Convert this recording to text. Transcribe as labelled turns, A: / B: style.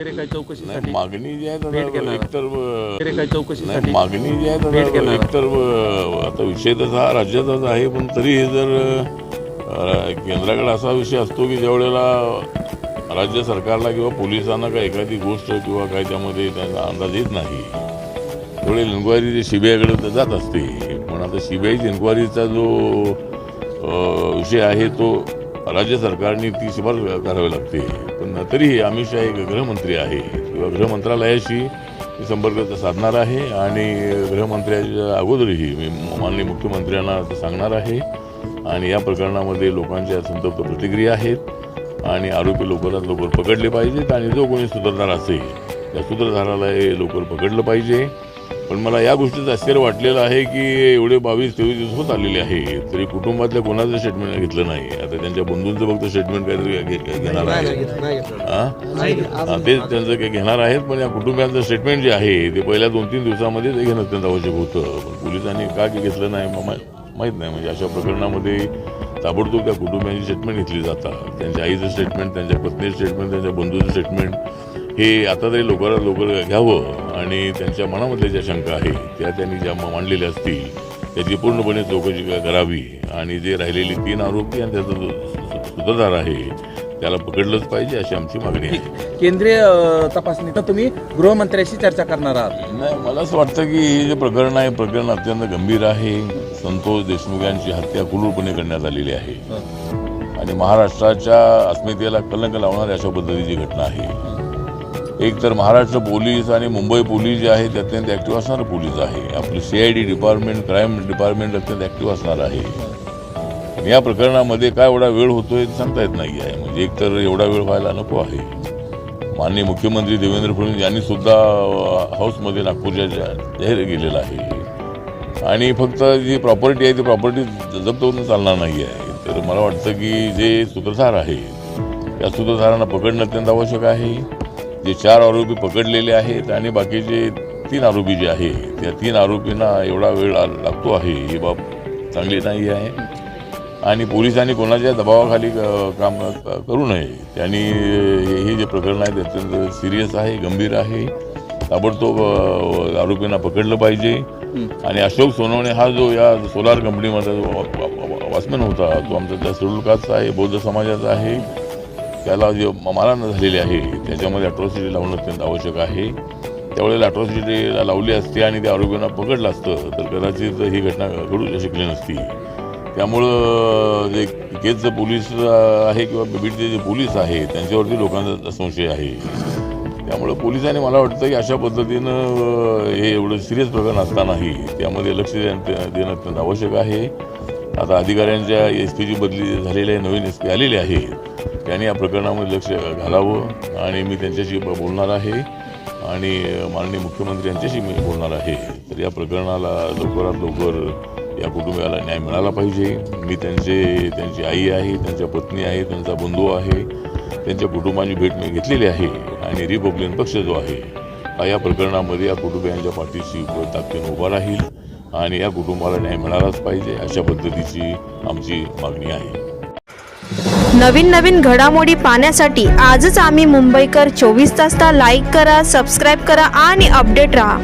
A: चौकशीसाठी
B: मागणी जी आहे
A: भेट घेणार.
B: एकतर
A: चौकशीसाठी
B: मागणी जी आहे
A: भेट घेणार.
B: एकतर आता विषय तसा राज्याचाच आहे, पण तरी हे जर केंद्राकडे असा विषय असतो की ज्या वेळेला राज्य सरकारला किंवा पोलिसांना काही एखादी गोष्ट किंवा काय त्यामध्ये त्यांचा अंदाज येत नाही त्यावेळी इन्क्वायरी जी सीबीआयकडे जात असते. पण आता सीबीआयची इन्क्वायरीचा जो विषय आहे तो राज्य सरकारने ती शिफारस करावी लागते. पण तरीही अमित शहा एक गृहमंत्री आहे किंवा गृहमंत्रालयाशी संपर्क साधणार आहे आणि गृहमंत्र्याच्या अगोदरही मी माननीय मुख्यमंत्र्यांना सांगणार आहे. आणि या प्रकरणामध्ये लोकांच्या संतप्त प्रतिक्रिया आहेत आणि आरोपी लवकरात लवकर पकडले पाहिजेत आणि जो कोणी सूत्रधार असेल त्या सूत्रधाराला हे लवकर पकडलं पाहिजे. पण मला या गोष्टीचं आश्चर्य वाटलेलं आहे की एवढे 22-23 दिवस होत आलेले आहे तरी कुटुंबातल्या कोणाचं स्टेटमेंट घेतलं नाही. आता त्यांच्या बंधूंचं फक्त स्टेटमेंट काहीतरी घेणार आहे, ते त्यांचं काही घेणार आहेत. पण या कुटुंबियांचं स्टेटमेंट जे आहे ते पहिल्या 2-3 दिवसामध्ये ते घेणं अत्यंत आवश्यक होतं. पण पोलिसांनी का घेतलं नाही माहीत नाही. म्हणजे अशा प्रकरणामध्ये ताबडतोब त्या कुटुंबियांची स्टेटमेंट घेतली जातात. त्यांच्या आईचं स्टेटमेंट, त्यांच्या पत्नीचं स्टेटमेंट, त्यांच्या बंधूचं स्टेटमेंट हे आता तरी लवकरात लवकर घ्यावं आणि त्यांच्या मनामधल्या ज्या शंका आहेत त्या त्यांनी ज्या मांडलेल्या असतील त्याची पूर्णपणे चौकशी करावी आणि जे राहिलेले 3 आरोपी आणि त्याचा जो सूत्रधार आहे त्याला पकडलंच पाहिजे अशी आमची मागणी आहे.
A: केंद्रीय तपासणी तर तुम्ही गृहमंत्र्यांशी चर्चा करणार आहात?
B: नाही, मला असं वाटतं की हे जे प्रकरण आहे प्रकरण अत्यंत गंभीर आहे. संतोष देशमुख यांची हत्या क्रूरपणे करण्यात आलेली आहे आणि महाराष्ट्राच्या अस्मितेला कलंक लावणारी अशा पद्धतीची घटना आहे. एक तर महाराष्ट्र पोलीस आणि मुंबई पोलीस जे आहे ते अत्यंत ॲक्टिव्ह असणारं पोलीस आहे. आपली CID डिपार्टमेंट, क्राईम डिपार्टमेंट अत्यंत ॲक्टिव्ह असणार आहे. या प्रकरणामध्ये काय एवढा वेळ होतोय सांगता येत नाही आहे. म्हणजे एकतर एवढा वेळ व्हायला नको आहे. माननीय मुख्यमंत्री देवेंद्र फडणवीस यांनी सुद्धा हाऊसमध्ये नागपूरच्या जाहीर केलेलं आहे आणि फक्त जी प्रॉपर्टी आहे ती प्रॉपर्टी जप्त होऊन चालणार नाही आहे. तर मला वाटतं की जे सूत्रधार आहे त्या सूत्रधारांना पकडणं अत्यंत आवश्यक आहे. जे 4 आरोपी पकडलेले आहेत आणि बाकीचे 3 आरोपी जे आहे त्या 3 आरोपींना एवढा वेळ लागतो आहे ही बाब चांगली नाही आहे आणि पोलिसांनी कोणाच्या दबावाखाली काम करू नये. त्यांनी हे जे प्रकरण आहे ते अत्यंत सिरियस आहे, गंभीर आहे. ताबडतोब आरोपींना पकडलं पाहिजे आणि अशोक सोनवणे हा जो या सोलार कंपनीमध्ये वॉचमॅन होता तो आमचा त्या शेड्यूल कास्टचा आहे, बौद्ध समाजाचा आहे. त्याला जे मारहाण झालेली आहे त्याच्यामध्ये अट्रॉसिटी लावणं अत्यंत आवश्यक आहे. त्यावेळेला अट्रॉसिटी लावली असती आणि त्या आरोपींना पकडलं असतं तर कदाचित ही घटना घडू शकली नसती. त्यामुळं जे केजचं पोलीस आहे किंवा बीडचे जे पोलीस आहे त्यांच्यावरती लोकांचा संशय आहे. त्यामुळं पोलिसांनी मला वाटतं की अशा पद्धतीनं हे एवढं सिरियस प्रकरण असतानाही त्यामध्ये लक्ष देणं अत्यंत आवश्यक आहे. आता अधिकाऱ्यांच्या SP ची बदली झालेली आहे, नवीन SP आलेले आहेत. त्यांनी या प्रकरणामध्ये लक्ष घालावं आणि मी त्यांच्याशी बोलणार आहे आणि माननीय मुख्यमंत्री यांच्याशी मी बोलणार आहे. तर या प्रकरणाला लवकरात लवकर या कुटुंबियाला न्याय मिळाला पाहिजे. मी त्यांची आई आहे, त्यांच्या पत्नी आहे, त्यांचा बंधू आहे, त्यांच्या कुटुंबाची भेट मी घेतलेली आहे आणि रिपब्लिकन पक्ष जो आहे हा या प्रकरणामध्ये या कुटुंबियांच्या पाठीशी ताकदीने उभा राहील आणि या कुटुंबाला न्याय मिळालाच पाहिजे अशा पद्धतीची आमची मागणी आहे.
C: नवीन घडामोडी पाहण्यासाठी आजच आम्ही मुंबईकर 24 तासला लाईक करा, सबस्क्राईब करा आणि अपडेट रहा.